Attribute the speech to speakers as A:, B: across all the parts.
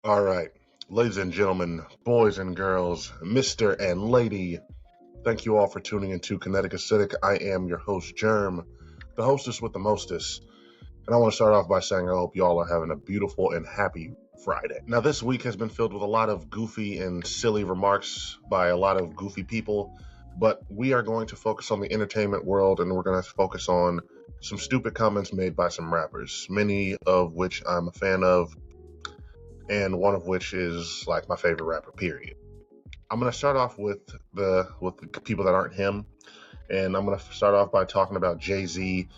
A: All right, ladies and gentlemen, boys and girls, Mr. and Lady, thank you all for tuning into Kinetic Acidic. I am your host, Jerm, the hostess with the mostest. And I want to start off by saying I hope you all are having a beautiful and happy Friday. Now, this week has been filled with a lot of goofy and silly remarks by a lot of goofy people, but we are going to focus on the entertainment world and we're going to focus on some stupid comments made by some rappers, many of which I'm a fan of, and one of which is like my favorite rapper, period. I'm gonna start off with the people that aren't him, and I'm gonna start off by talking about Jay-Z.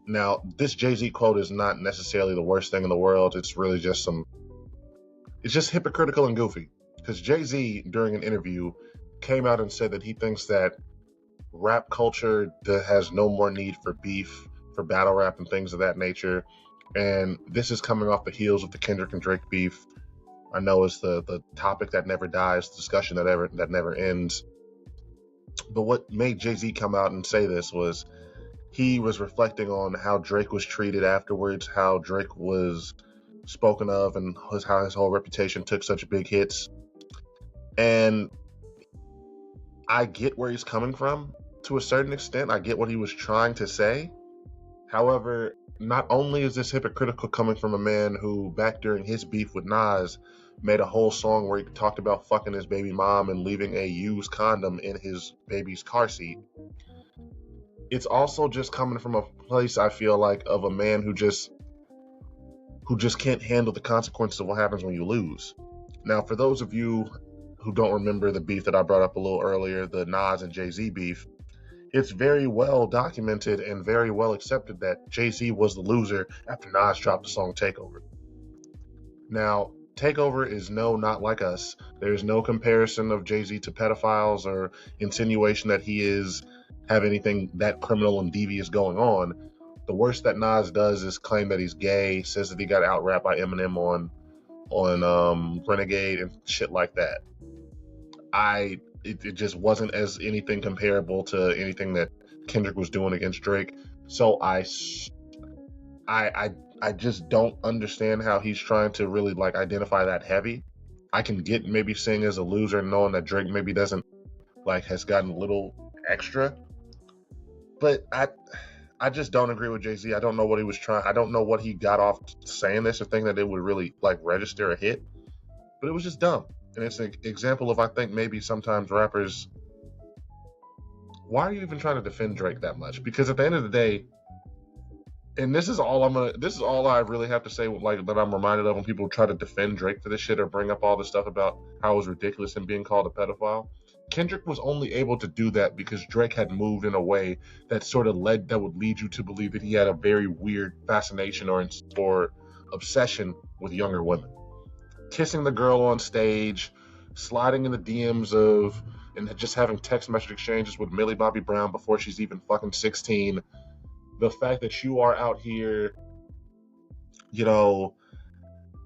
A: Now, this Jay-Z quote is not necessarily the worst thing in the world. It's really just it's just hypocritical and goofy. Because Jay-Z, during an interview, came out and said that he thinks that rap culture that has no more need for beef, for battle rap and things of that nature. And this is coming off the heels of the Kendrick and Drake beef. I know it's the topic that never dies, discussion that never ends. But what made Jay-Z come out and say this was he was reflecting on how Drake was treated afterwards, how Drake was spoken of, and how his whole reputation took such big hits. And I get where he's coming from to a certain extent. I get what he was trying to say. However, not only is this hypocritical coming from a man who, back during his beef with Nas, made a whole song where he talked about fucking his baby mom and leaving a used condom in his baby's car seat. It's also just coming from a place, I feel like, of a man who just can't handle the consequences of what happens when you lose. Now, for those of you who don't remember the beef that I brought up a little earlier, the Nas and Jay-Z beef, it's very well documented and very well accepted that Jay-Z was the loser after Nas dropped the song Takeover. Now, Takeover is not like us. There's no comparison of Jay-Z to pedophiles or insinuation that he have anything that criminal and devious going on. The worst that Nas does is claim that he's gay, says that he got out-rapped by Eminem on Renegade and shit like that. It just wasn't as anything comparable to anything that Kendrick was doing against Drake. So I just don't understand how he's trying to really like identify that heavy. I can get maybe seeing as a loser, knowing that Drake maybe doesn't has gotten a little extra, but I just don't agree with Jay-Z. I don't know what he was trying. I don't know what he got off saying this or thinking that it would really register a hit, but it was just dumb. And it's an example of, I think, maybe sometimes rappers, why are you even trying to defend Drake that much? Because at the end of the day, and this is all I really have to say, that I'm reminded of when people try to defend Drake for this shit or bring up all this stuff about how it was ridiculous him being called a pedophile. Kendrick was only able to do that because Drake had moved in a way that would lead you to believe that he had a very weird fascination or obsession with younger women. Kissing the girl on stage, sliding in the DMs and just having text message exchanges with Millie Bobby Brown before she's even fucking 16. The fact that you are out here,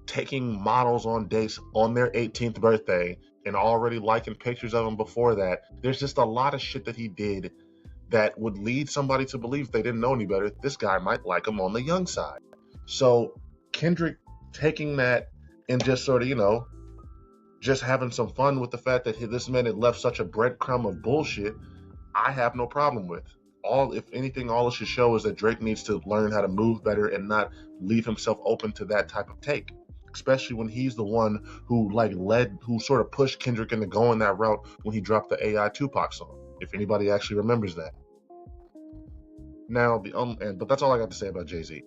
A: taking models on dates on their 18th birthday and already liking pictures of them before that. There's just a lot of shit that he did that would lead somebody to believe, if they didn't know any better, this guy might like him on the young side. So Kendrick taking that and just sort of, just having some fun with the fact that this man had left such a breadcrumb of bullshit, I have no problem with. If anything, all it should show is that Drake needs to learn how to move better and not leave himself open to that type of take. Especially when he's the one who who sort of pushed Kendrick into going that route when he dropped the AI Tupac song. If anybody actually remembers that. Now, but that's all I got to say about Jay-Z.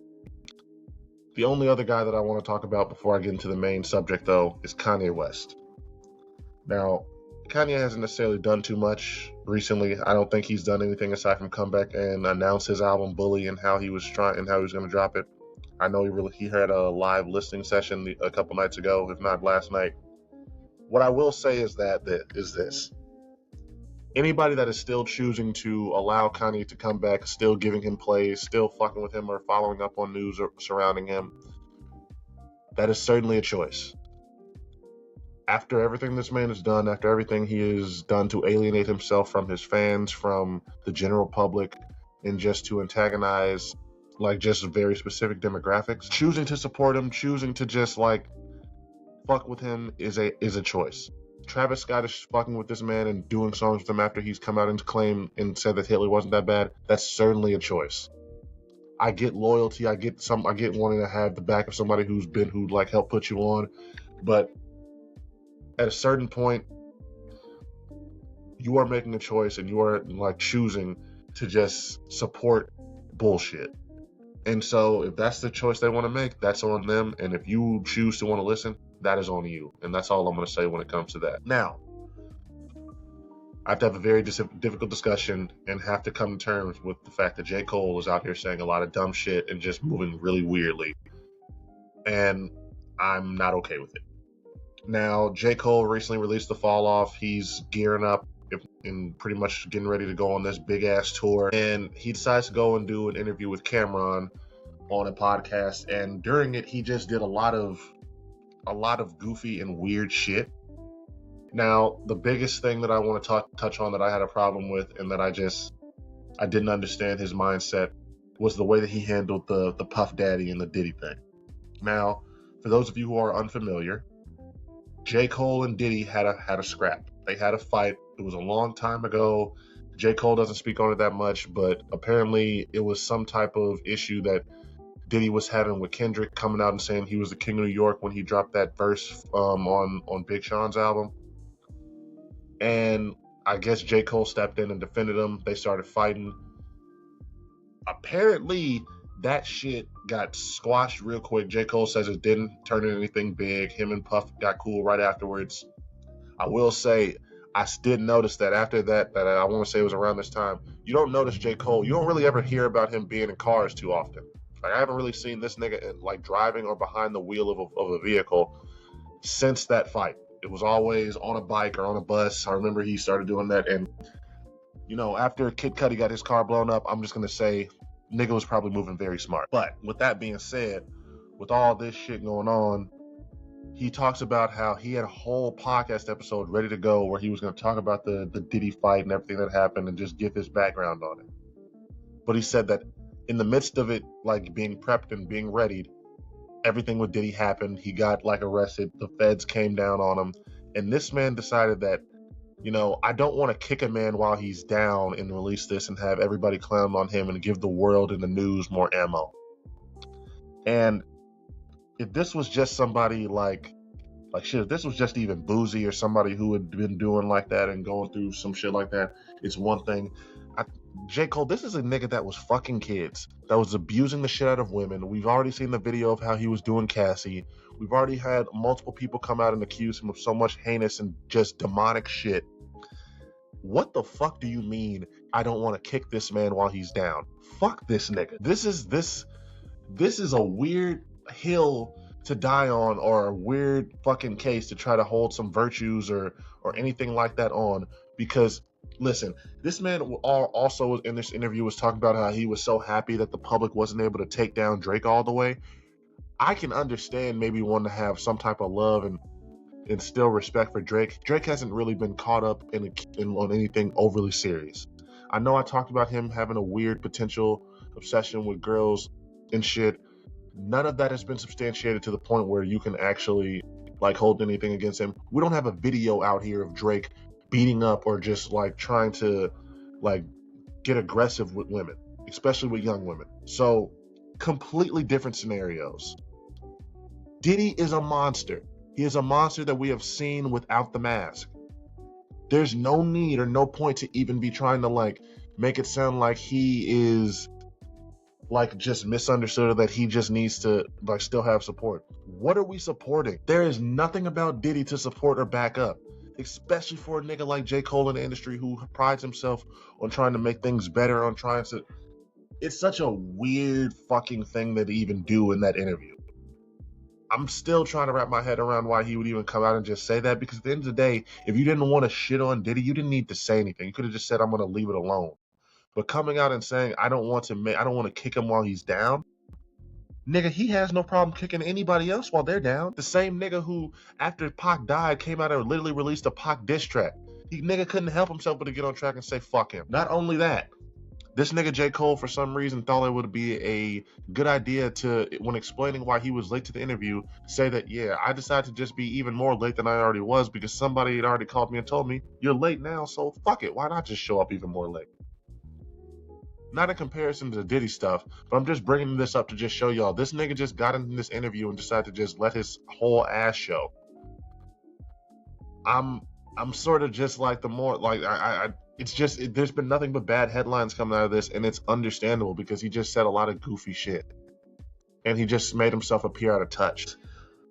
A: The only other guy that I want to talk about before I get into the main subject, though, is Kanye West. Now, Kanye hasn't necessarily done too much recently. I don't think he's done anything aside from come back and announce his album Bully and how he was going to drop it. I know he had a live listening session a couple nights ago, if not last night. What I will say is this. Anybody that is still choosing to allow Kanye to come back, still giving him plays, still fucking with him or following up on news surrounding him, that is certainly a choice. After everything this man has done, after everything he has done to alienate himself from his fans, from the general public, and just to antagonize just very specific demographics, choosing to support him, choosing to just fuck with him is a choice. Travis Scott is fucking with this man and doing songs with him after he's come out and claimed and said that Hitler wasn't that bad. That's certainly a choice. I get loyalty. I get wanting to have the back of somebody who like helped put you on. But at a certain point, you are making a choice and you are like choosing to just support bullshit. And so if that's the choice they want to make, that's on them. And if you choose to want to listen, that is on you. And that's all I'm going to say when it comes to that. Now, I have to have a very difficult discussion and have to come to terms with the fact that J. Cole is out here saying a lot of dumb shit and just moving really weirdly. And I'm not okay with it. Now, J. Cole recently released The Fall Off. He's gearing up and pretty much getting ready to go on this big ass tour. And he decides to go and do an interview with Cameron on a podcast. And during it, he just did a lot of goofy and weird shit. Now, the biggest thing that I want to touch on that I had a problem with and that I didn't understand his mindset was the way that he handled the Puff Daddy and the Diddy thing. Now, for those of you who are unfamiliar, J. Cole and Diddy had a scrap. They had a fight. It was a long time ago. J. Cole doesn't speak on it that much, but apparently it was some type of issue that Diddy was having with Kendrick coming out and saying he was the king of New York when he dropped that verse on Big Sean's album. And I guess J. Cole stepped in and defended him. They started fighting. Apparently, that shit got squashed real quick. J. Cole says it didn't turn into anything big. Him and Puff got cool right afterwards. I will say, I did notice that after that I want to say it was around this time, you don't notice J. Cole. You don't really ever hear about him being in cars too often. Like, I haven't really seen this nigga like driving or behind the wheel of a vehicle since that fight. It was always on a bike or on a bus. I remember he started doing that. And, you know, after Kid Cudi got his car blown up, I'm just going to say nigga was probably moving very smart. But with that being said, with all this shit going on, he talks about how he had a whole podcast episode ready to go where he was going to talk about the Diddy fight and everything that happened and just give his background on it. But he said that in the midst of it, like being prepped and being readied, everything with Diddy happened. He got like arrested. The feds came down on him. And this man decided that, you know, I don't want to kick a man while he's down and release this and have everybody clown on him and give the world and the news more ammo. And if this was just somebody like shit, if this was just even Boozy or somebody who had been doing like that and going through some shit like that, it's one thing. J. Cole, this is a nigga that was fucking kids, that was abusing the shit out of women. We've already seen the video of how he was doing Cassie. We've already had multiple people come out and accuse him of so much heinous and just demonic shit. What the fuck do you mean I don't want to kick this man while he's down? Fuck this nigga. This is a weird hill to die on, or a weird fucking case to try to hold some virtues or anything like that on, because listen, this man also in this interview was talking about how he was so happy that the public wasn't able to take down Drake all the way. I can understand maybe wanting to have some type of love and still respect for Drake. Drake hasn't really been caught up on anything overly serious. I know I talked about him having a weird potential obsession with girls and shit. None of that has been substantiated to the point where you can actually like hold anything against him. We don't have a video out here of Drake beating up or just like trying to like get aggressive with women, especially with young women. So completely different scenarios. Diddy is a monster. He is a monster that we have seen without the mask. There's no need or no point to even be trying to like make it sound like he is like just misunderstood or that he just needs to like still have support. What are we supporting? There is nothing about Diddy to support or back up, especially for a nigga like J. Cole in the industry who prides himself on trying to make things better, on trying to... It's such a weird fucking thing to even do in that interview. I'm still trying to wrap my head around why he would even come out and just say that, because at the end of the day, if you didn't want to shit on Diddy, you didn't need to say anything. You could have just said, I'm going to leave it alone. But coming out and saying, I don't want to kick him while he's down, nigga, he has no problem kicking anybody else while they're down. The same nigga who, after Pac died, came out and literally released a Pac diss track. Nigga couldn't help himself but to get on track and say, fuck him. Not only that, This nigga J. Cole, for some reason, thought it would be a good idea to, when explaining why he was late to the interview, say that, yeah, I decided to just be even more late than I already was because somebody had already called me and told me, you're late now, so fuck it. Why not just show up even more late? Not in comparison to the Diddy stuff, but I'm just bringing this up to just show y'all, this nigga just got in this interview and decided to just let his whole ass show. I'm sort of just like the more, like, it's just, there's been nothing but bad headlines coming out of this, and it's understandable because he just said a lot of goofy shit. And he just made himself appear out of touch.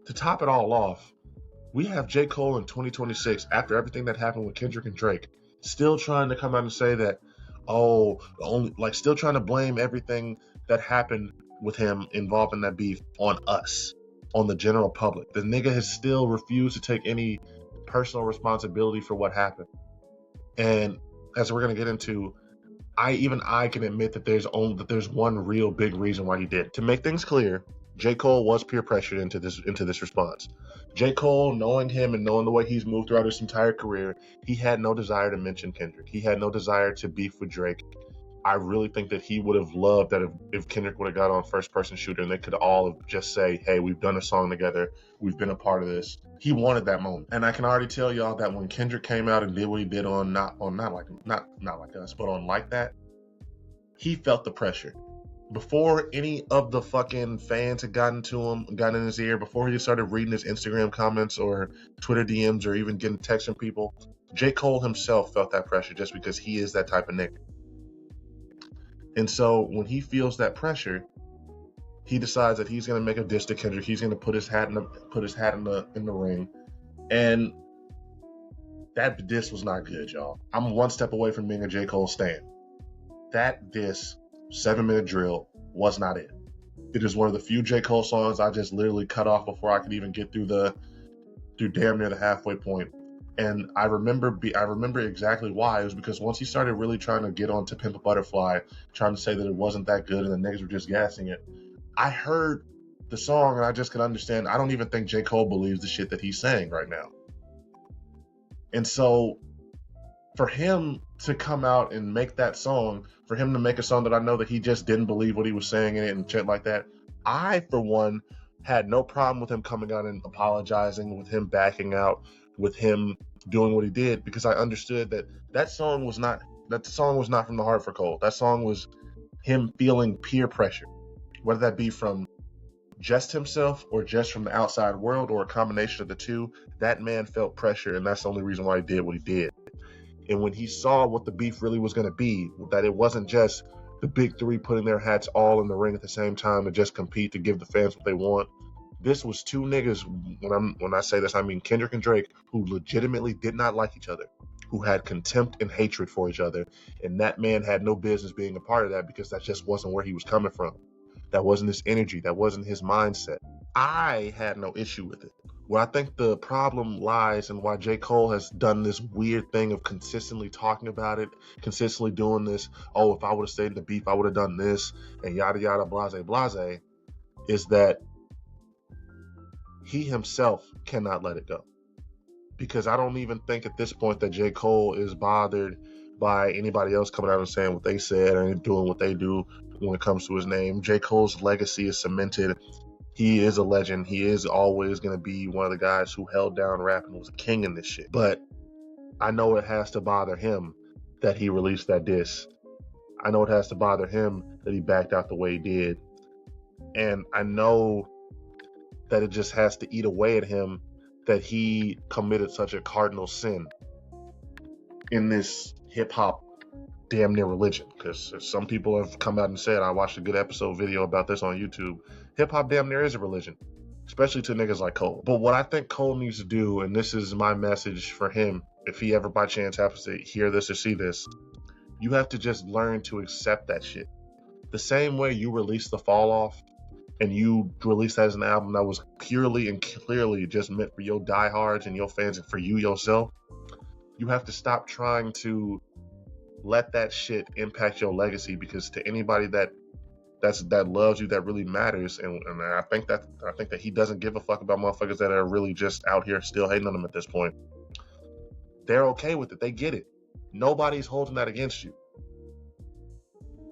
A: To top it all off, we have J. Cole in 2026, after everything that happened with Kendrick and Drake, still trying to come out and say that, still trying to blame everything that happened with him involved in that beef on us, on the general public. The nigga has still refused to take any personal responsibility for what happened. And as we're going to get into, I can admit that there's one real big reason why he did. To make things clear, J. Cole was peer pressured into this response. J. Cole, knowing him and knowing the way he's moved throughout his entire career, he had no desire to mention Kendrick. He had no desire to beef with Drake. I really think that he would have loved that if Kendrick would have got on First Person Shooter and they could all just say, hey, we've done a song together, we've been a part of this. He wanted that moment. And I can already tell y'all that when Kendrick came out and did what he did on Not Like Us, but on Like That, he felt the pressure. Before any of the fucking fans had gotten in his ear, before he started reading his Instagram comments or Twitter DMs or even getting texts from people, J. Cole himself felt that pressure just because he is that type of nigga. And so when he feels that pressure, he decides that he's going to make a diss to Kendrick. He's going to put his hat in the ring. And that diss was not good, y'all. I'm one step away from being a J. Cole stan. That diss, 7-minute drill, was not it. It is one of the few J. Cole songs I just literally cut off before I could even get through damn near the halfway point. And I remember exactly why. It was because once he started really trying to get on To Pimp a Butterfly, trying to say that it wasn't that good and the niggas were just gassing it, I heard the song and I just could understand. I don't even think J. Cole believes the shit that he's saying right now. And so for him to come out and make that song, for him to make a song that I know that he just didn't believe what he was saying in it and shit like that, I, for one, had no problem with him coming out and apologizing, with him backing out, with him doing what he did, because I understood that song was not from the heart for Cole. That song was him feeling peer pressure, whether that be from just himself or just from the outside world or a combination of the two. That man felt pressure, and that's the only reason why he did what he did. And when he saw what the beef really was going to be, that it wasn't just the big three putting their hats all in the ring at the same time to just compete to give the fans what they want. This was two niggas, when I say this, I mean Kendrick and Drake, who legitimately did not like each other, who had contempt and hatred for each other, and that man had no business being a part of that because that just wasn't where he was coming from. That wasn't his energy. That wasn't his mindset. I had no issue with it. Where I think the problem lies and why J. Cole has done this weird thing of consistently talking about it, consistently doing this, oh, if I would have stayed in the beef, I would have done this, and yada, yada, blase, blase, is that he himself cannot let it go. Because I don't even think at this point that J. Cole is bothered by anybody else coming out and saying what they said or doing what they do when it comes to his name. J. Cole's legacy is cemented. He is a legend. He is always going to be one of the guys who held down rap and was a king in this shit. But I know it has to bother him that he released that diss. I know it has to bother him that he backed out the way he did. And I know that it just has to eat away at him that he committed such a cardinal sin in this hip-hop damn near religion. Because some people have come out and said, I watched a good episode video about this on YouTube, hip-hop damn near is a religion, especially to niggas like Cole. But what I think Cole needs to do, and this is my message for him, if he ever by chance happens to hear this or see this, you have to just learn to accept that shit. The same way you release The Fall Off, and you released that as an album that was purely and clearly just meant for your diehards and your fans and for you yourself, you have to stop trying to let that shit impact your legacy, because to anybody that loves you, that really matters, and I think that he doesn't give a fuck about motherfuckers that are really just out here still hating on him at this point. They're okay with it. They get it. Nobody's holding that against you.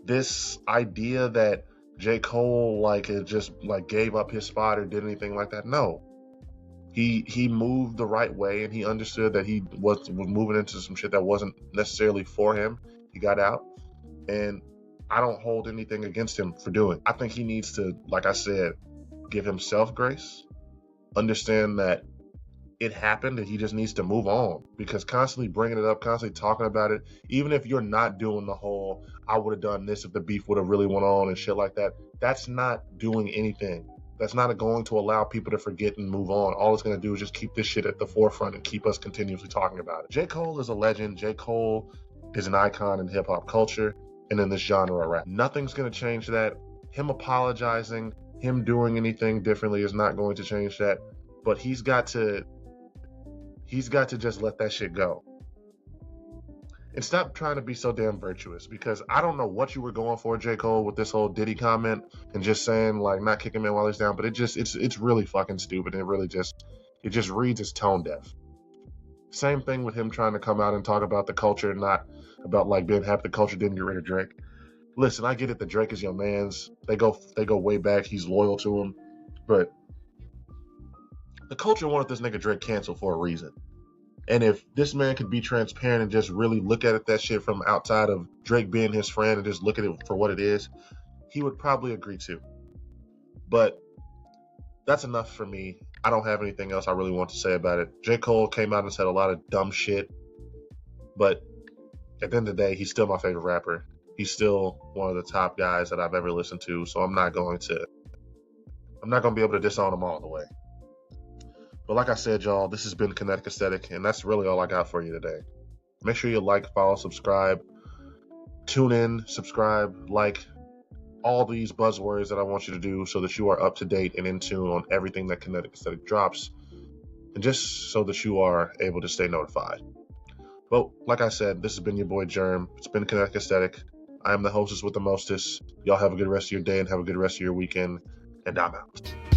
A: this idea that J. Cole like had just like gave up his spot or did anything like that. No. He moved the right way, and he understood that he was moving into some shit that wasn't necessarily for him. He got out, and I don't hold anything against him for doing. I think he needs to, like I said, give himself grace, understand that it happened and he just needs to move on, because constantly bringing it up, constantly talking about it, even if you're not doing the whole I would have done this if the beef would have really went on and shit like that, that's not doing anything. That's not going to allow people to forget and move on. All it's going to do is just keep this shit at the forefront and keep us continuously talking about it. J. Cole is a legend. J. Cole is an icon in hip-hop culture and in this genre of rap. Nothing's going to change that. Him apologizing, him doing anything differently is not going to change that. But he's got to just let that shit go. And stop trying to be so damn virtuous, because I don't know what you were going for, J. Cole, with this whole Diddy comment and just saying like not kicking him while he's down, but it's really fucking stupid. And it just reads as tone deaf. Same thing with him trying to come out and talk about the culture and not about like being happy the culture didn't get rid of Drake. Listen, I get it that Drake is your man's. They go way back. He's loyal to him. But the culture wanted this nigga Drake canceled for a reason. And if this man could be transparent and just really look at it, that shit from outside of Drake being his friend, and just look at it for what it is, he would probably agree to. But that's enough for me. I don't have anything else I really want to say about it. J. Cole came out and said a lot of dumb shit, but at the end of the day, he's still my favorite rapper. He's still one of the top guys that I've ever listened to, so I'm not going to be able to disown him all the way. But like I said, y'all, this has been Kinetic Aesthetic, and that's really all I got for you today. Make sure you like, follow, subscribe, tune in, subscribe, like, all these buzzwords that I want you to do so that you are up to date and in tune on everything that Kinetic Aesthetic drops, and just so that you are able to stay notified. But like I said, this has been your boy Jerm. It's been Kinetic Aesthetic. I am the hostess with the mostest. Y'all have a good rest of your day and have a good rest of your weekend, and I'm out.